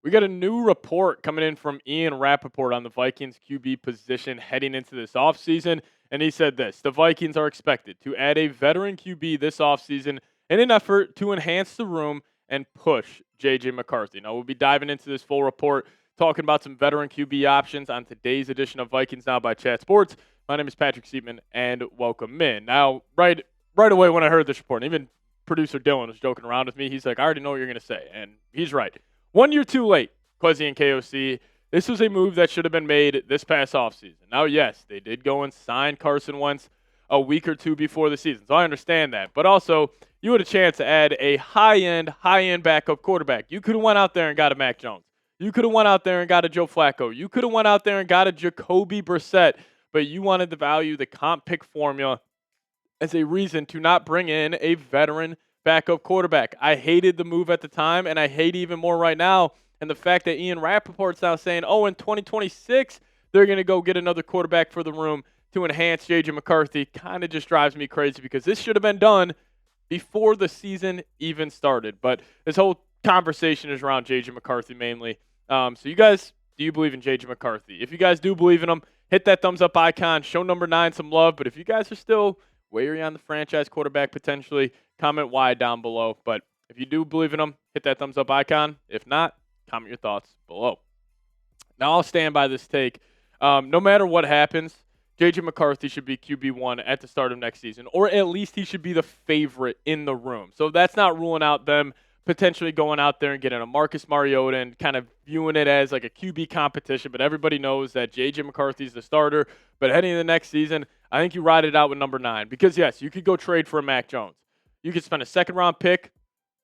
We got a new report coming in from Ian Rapoport on the Vikings QB position heading into this offseason. And he said this: the Vikings are expected to add a veteran QB this offseason in an effort to enhance the room and push J.J. McCarthy. Now, we'll be diving into this full report, talking about some veteran QB options on today's edition of Vikings Now by Chat Sports. My name is Patrick Siepman, and welcome in. Now, right away when I heard this report, even producer Dylan was joking around with me. He's like, I already know what you're going to say. And he's right. 1 year too late, Quezzy and KOC. This was a move that should have been made this past offseason. Now, yes, they did go and sign Carson Wentz a week or two before the season, so I understand that. But also, you had a chance to add a high-end backup quarterback. You could have went out there and got a Mac Jones. You could have went out there and got a Joe Flacco. You could have went out there and got a Jacoby Brissett, but you wanted to value the comp pick formula as a reason to not bring in a veteran backup quarterback. I hated the move at the time, and I hate even more right now. And the fact that Ian Rapoport's now saying, oh, in 2026, they're going to go get another quarterback for the room to enhance J.J. McCarthy kind of just drives me crazy because this should have been done before the season even started. But this whole conversation is around J.J. McCarthy mainly. So you guys, do you believe in J.J. McCarthy? If you guys do believe in him, hit that thumbs up icon. Show number 9 some love. But if you guys are still wary on the franchise quarterback potentially, comment why down below. But if you do believe in him, hit that thumbs up icon. If not, comment your thoughts below. Now, I'll stand by this take. No matter what happens, J.J. McCarthy should be QB1 at the start of next season, or at least he should be the favorite in the room. So that's not ruling out them potentially going out there and getting a Marcus Mariota and kind of viewing it as like a QB competition, but everybody knows that J.J. McCarthy's the starter. But heading into the next season, I think you ride it out with number 9 because, yes, you could go trade for a Mac Jones. You could spend a second-round pick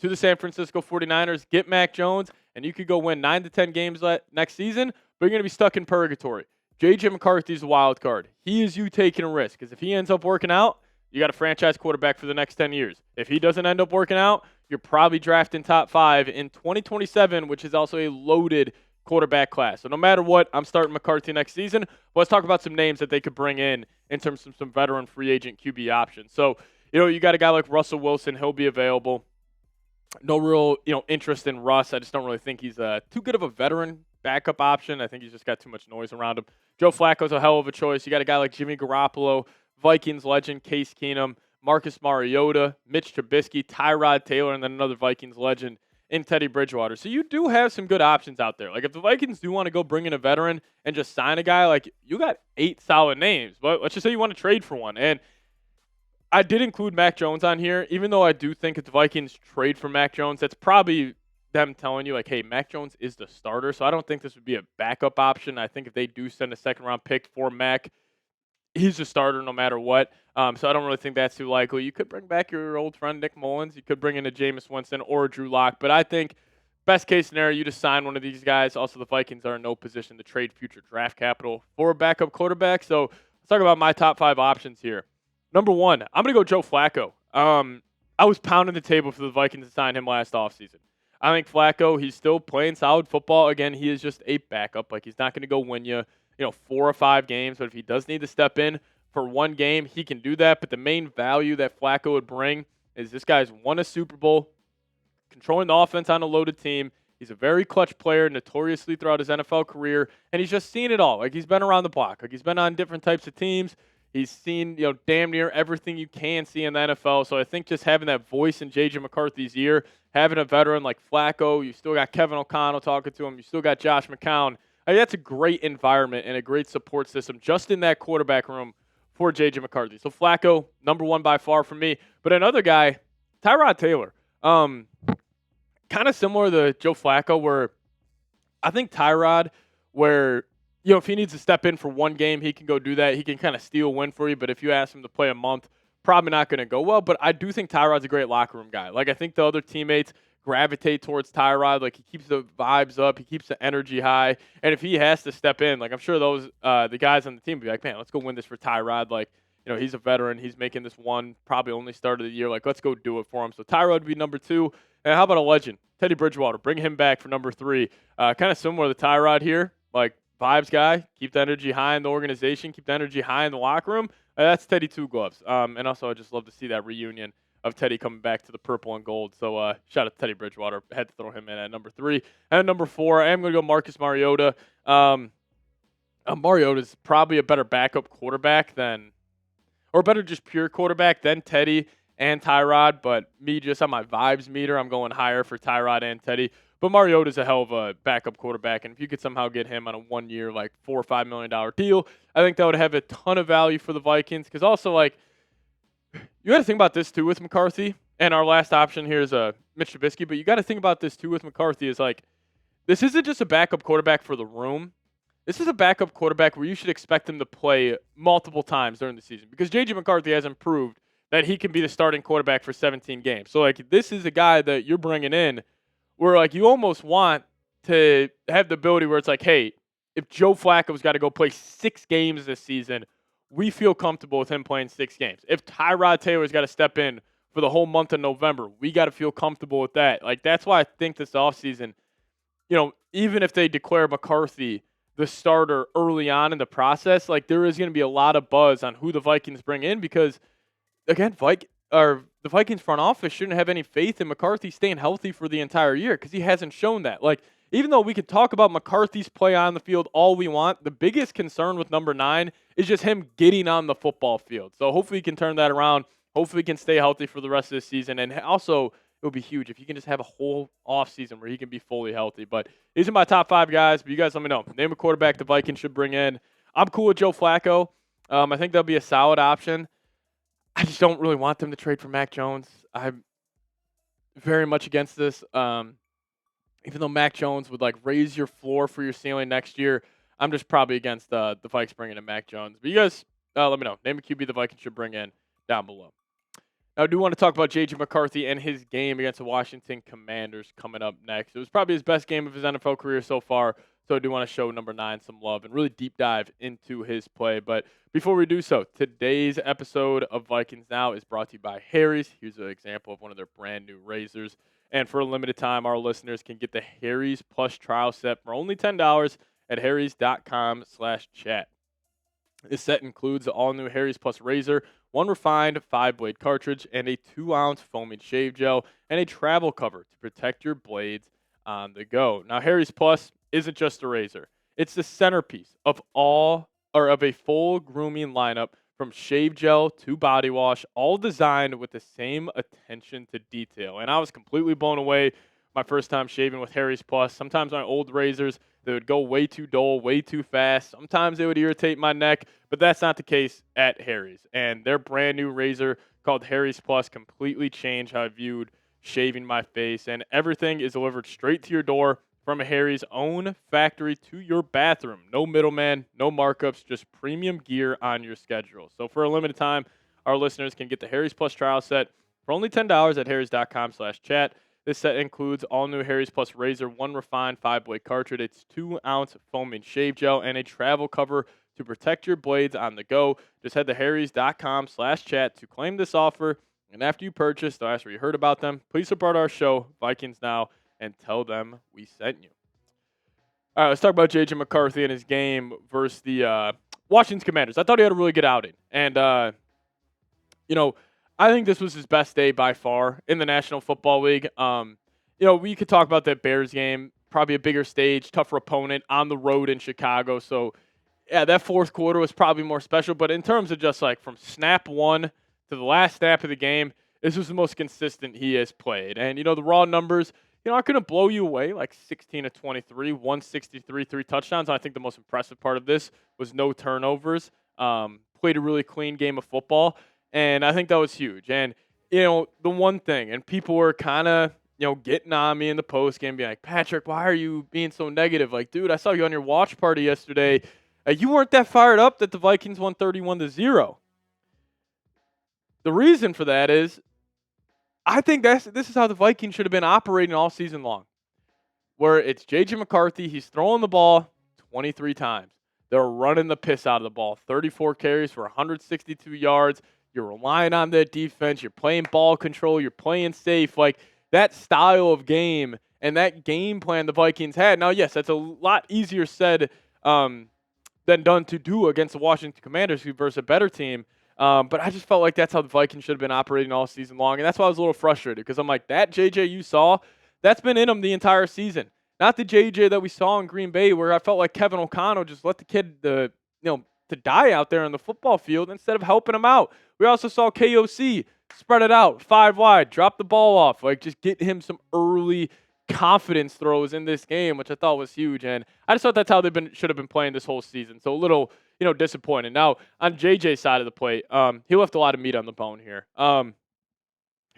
to the San Francisco 49ers, get Mac Jones, and you could go win 9 to 10 games next season, but you're going to be stuck in purgatory. J.J. McCarthy's a wild card. He is you taking a risk because if he ends up working out, you got a franchise quarterback for the next 10 years. If he doesn't end up working out, you're probably drafting top 5 in 2027, which is also a loaded quarterback class. So no matter what, I'm starting McCarthy next season. Let's talk about some names that they could bring in terms of some veteran free agent QB options. So, you got a guy like Russell Wilson. He'll be available. No real, interest in Russ. I just don't really think he's too good of a veteran backup option. I think he's just got too much noise around him. Joe Flacco's a hell of a choice. You got a guy like Jimmy Garoppolo, Vikings legend Case Keenum, Marcus Mariota, Mitch Trubisky, Tyrod Taylor, and then another Vikings legend in Teddy Bridgewater. So you do have some good options out there. Like if the Vikings do want to go bring in a veteran and just sign a guy, like you got 8 solid names. But let's just say you want to trade for one. And I did include Mac Jones on here, even though I do think if the Vikings trade for Mac Jones, that's probably them telling you, like, hey, Mac Jones is the starter. So I don't think this would be a backup option. I think if they do send a second-round pick for Mac, he's a starter no matter what. So I don't really think that's too likely. You could bring back your old friend Nick Mullins. You could bring in a Jameis Winston or a Drew Lock. But I think best-case scenario, you just sign one of these guys. Also, the Vikings are in no position to trade future draft capital for a backup quarterback. So let's talk about my top 5 options here. Number 1, I'm going to go Joe Flacco. I was pounding the table for the Vikings to sign him last offseason. I think Flacco, he's still playing solid football. Again, he is just a backup. Like, he's not going to go win you, 4 or 5 games. But if he does need to step in for one game, he can do that. But the main value that Flacco would bring is this guy's won a Super Bowl, controlling the offense on a loaded team. He's a very clutch player, notoriously throughout his NFL career. And he's just seen it all. Like, he's been around the block. Like, he's been on different types of teams. He's seen, damn near everything you can see in the NFL. So I think just having that voice in J.J. McCarthy's ear, having a veteran like Flacco, you still got Kevin O'Connell talking to him, you still got Josh McCown. I mean, that's a great environment and a great support system just in that quarterback room for J.J. McCarthy. So Flacco, number 1 by far for me. But another guy, Tyrod Taylor. Kind of similar to Joe Flacco, where I think Tyrod, where if he needs to step in for one game, he can go do that. He can kind of steal a win for you. But if you ask him to play a month, probably not going to go well. But I do think Tyrod's a great locker room guy. Like, I think the other teammates gravitate towards Tyrod. Like, he keeps the vibes up. He keeps the energy high. And if he has to step in, like, I'm sure those the guys on the team will be like, man, let's go win this for Tyrod. Like, he's a veteran. He's making this one, probably only start of the year. Like, let's go do it for him. So Tyrod would be number 2. And how about a legend? Teddy Bridgewater. Bring him back for number 3. Kind of similar to Tyrod here. Like, vibes guy, keep the energy high in the organization, keep the energy high in the locker room. That's Teddy Two Gloves. And also, I just love to see that reunion of Teddy coming back to the purple and gold. So shout out to Teddy Bridgewater. Had to throw him in at number 3. And at number 4, I am going to go Marcus Mariota. Mariota's probably a better backup quarterback than, or better just pure quarterback than Teddy and Tyrod. But me, just on my vibes meter, I'm going higher for Tyrod and Teddy. But Mariota's a hell of a backup quarterback, and if you could somehow get him on a 1-year, like $4 or $5 million deal, I think that would have a ton of value for the Vikings. Because also, like, you got to think about this too with McCarthy. And our last option here is Mitch Trubisky. But you got to think about this too with McCarthy. Is like, this isn't just a backup quarterback for the room. This is a backup quarterback where you should expect him to play multiple times during the season, because J.J. McCarthy hasn't proved that he can be the starting quarterback for 17 games. So, like, this is a guy that you're bringing in where, like, you almost want to have the ability where it's like, hey, if Joe Flacco's got to go play 6 games this season, we feel comfortable with him playing 6 games. If Tyrod Taylor's got to step in for the whole month of November, we got to feel comfortable with that. Like, that's why I think this offseason, even if they declare McCarthy the starter early on in the process, like, there is going to be a lot of buzz on who the Vikings bring in, because, again, the Vikings front office shouldn't have any faith in McCarthy staying healthy for the entire year, because he hasn't shown that. Like, even though we could talk about McCarthy's play on the field all we want, the biggest concern with number 9 is just him getting on the football field. So hopefully he can turn that around. Hopefully he can stay healthy for the rest of the season. And also, it would be huge if he can just have a whole offseason where he can be fully healthy. But these are my top 5 guys. But you guys let me know. Name a quarterback the Vikings should bring in. I'm cool with Joe Flacco. I think that'll be a solid option. I just don't really want them to trade for Mac Jones. I'm very much against this. Even though Mac Jones would, like, raise your floor for your ceiling next year, I'm just probably against the Vikings bringing in Mac Jones. But you guys let me know. Name a QB the Vikings should bring in down below. Now, I do want to talk about J.J. McCarthy and his game against the Washington Commanders coming up next. It was probably his best game of his NFL career so far, so I do want to show number 9 some love and really deep dive into his play. But before we do so, today's episode of Vikings Now is brought to you by Harry's. Here's an example of one of their brand new razors. And for a limited time, our listeners can get the Harry's Plus trial set for only $10 at harrys.com/chat. This set includes the all-new Harry's Plus razor, 1 refined 5-blade cartridge, and a 2-ounce foaming shave gel, and a travel cover to protect your blades on the go. Now, Harry's Plus isn't just a razor. It's the centerpiece of a full grooming lineup, from shave gel to body wash, all designed with the same attention to detail. And I was completely blown away my first time shaving with Harry's Plus. Sometimes my old razors, they would go way too dull, way too fast. Sometimes they would irritate my neck, but that's not the case at Harry's. And their brand new razor called Harry's Plus completely changed how I viewed shaving my face. And everything is delivered straight to your door from Harry's own factory to your bathroom. No middleman, no markups, just premium gear on your schedule. So for a limited time, our listeners can get the Harry's Plus trial set for only $10 at harrys.com/chat. This set includes all new Harry's Plus razor, 1 refined 5-blade cartridge, its 2-ounce foaming shave gel, and a travel cover to protect your blades on the go. Just head to harrys.com/chat to claim this offer. And after you purchase, they'll ask where you heard about them. Please support our show, Vikings Now, and tell them we sent you. All right, let's talk about J.J. McCarthy and his game versus the Washington Commanders. I thought he had a really good outing. And, I think this was his best day by far in the National Football League. We could talk about that Bears game, probably a bigger stage, tougher opponent on the road in Chicago. So, yeah, that fourth quarter was probably more special. But in terms of just, like, from snap 1 to the last snap of the game, this was the most consistent he has played. And, the raw numbers, aren't going to blow you away, like 16 of 23, 163, 3 touchdowns. And I think the most impressive part of this was no turnovers. Played a really clean game of football, and I think that was huge. And, the one thing, and people were kind of, getting on me in the post game, being like, Patrick, why are you being so negative? Like, dude, I saw you on your watch party yesterday. You weren't that fired up that the Vikings won 31-0. The reason for that is, I think this is how the Vikings should have been operating all season long, where it's J.J. McCarthy. He's throwing the ball 23 times. They're running the piss out of the ball. 34 carries for 162 yards. You're relying on that defense. You're playing ball control. You're playing safe. Like, that style of game and that game plan the Vikings had. Now, yes, that's a lot easier said than done to do against the Washington Commanders versus a better team. But I just felt like that's how the Vikings should have been operating all season long. And that's why I was a little frustrated because I'm like, that JJ you saw, that's been in him the entire season. Not the JJ that we saw in Green Bay where I felt like Kevin O'Connell just let the kid, to die out there on the football field instead of helping him out. We also saw KOC spread it out, 5 wide, drop the ball off, like just get him some early confidence throws in this game, which I thought was huge. And I just thought that's how should have been playing this whole season. So a little, disappointed. Now on JJ's side of the plate, he left a lot of meat on the bone here.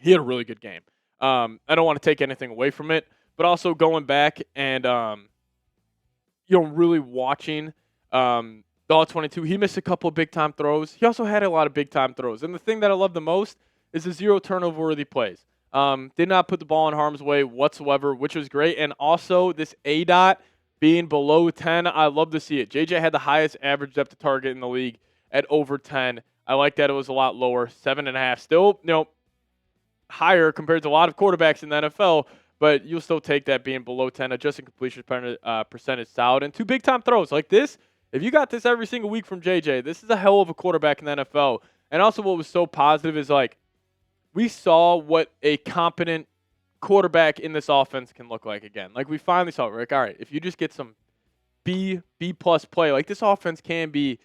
He had a really good game. I don't want to take anything away from it, but also going back and really watching the All-22, he missed a couple of big-time throws. He also had a lot of big-time throws. And the thing that I love the most is the 0 turnover-worthy plays. Did not put the ball in harm's way whatsoever, which was great. And also this ADOT being below 10, I love to see it. JJ had the highest average depth of target in the league at over 10. I like that it was a lot lower, 7.5. Still, higher compared to a lot of quarterbacks in the NFL, but you'll still take that being below 10. Adjusted completion percentage solid. And 2 big-time throws like this. If you got this every single week from JJ, this is a hell of a quarterback in the NFL. And also what was so positive is we saw what a competent quarterback in this offense can look like again. We finally saw it. All right, if you just get some B+ play, this offense can be,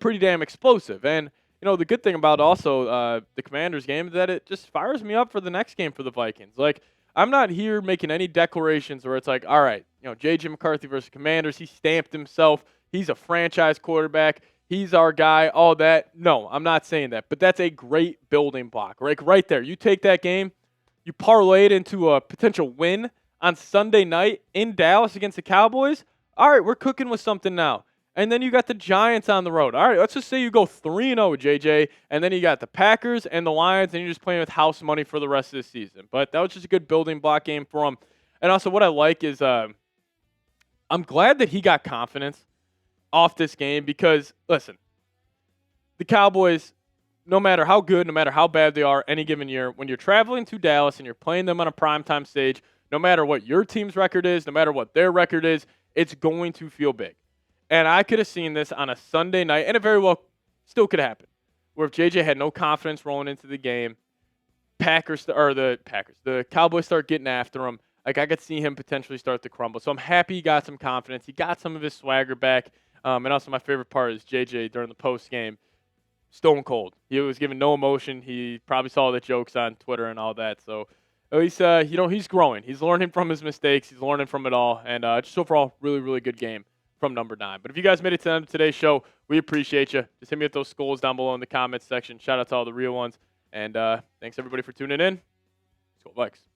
pretty damn explosive. And, the good thing about also the Commanders game is that it just fires me up for the next game for the Vikings. I'm not here making any declarations where it's all right, J.J. McCarthy versus Commanders, he stamped himself. He's a franchise quarterback. He's our guy, all that. No, I'm not saying that. But that's a great building block. Right there. You take that game, you parlay it into a potential win on Sunday night in Dallas against the Cowboys. All right, we're cooking with something now. And then you got the Giants on the road. All right, let's just say you go 3-0, JJ, and then you got the Packers and the Lions, and you're just playing with house money for the rest of the season. But that was just a good building block game for him. And also what I like is I'm glad that he got confidence off this game because, listen, the Cowboys, no matter how good, no matter how bad they are any given year, when you're traveling to Dallas and you're playing them on a primetime stage, no matter what your team's record is, no matter what their record is, it's going to feel big. And I could have seen this on a Sunday night, and it very well still could happen, where if JJ had no confidence rolling into the game, the Cowboys start getting after him. I could see him potentially start to crumble. So I'm happy he got some confidence. He got some of his swagger back. And also my favorite part is JJ during the post game, stone cold. He was giving no emotion. He probably saw the jokes on Twitter and all that. So at least, he's growing. He's learning from his mistakes. He's learning from it all. And just overall, really, really good game from number 9. But if you guys made it to the end of today's show, we appreciate you. Just hit me with those SKOLs down below in the comments section. Shout out to all the real ones. And thanks, everybody, for tuning in. SKOL Vikes.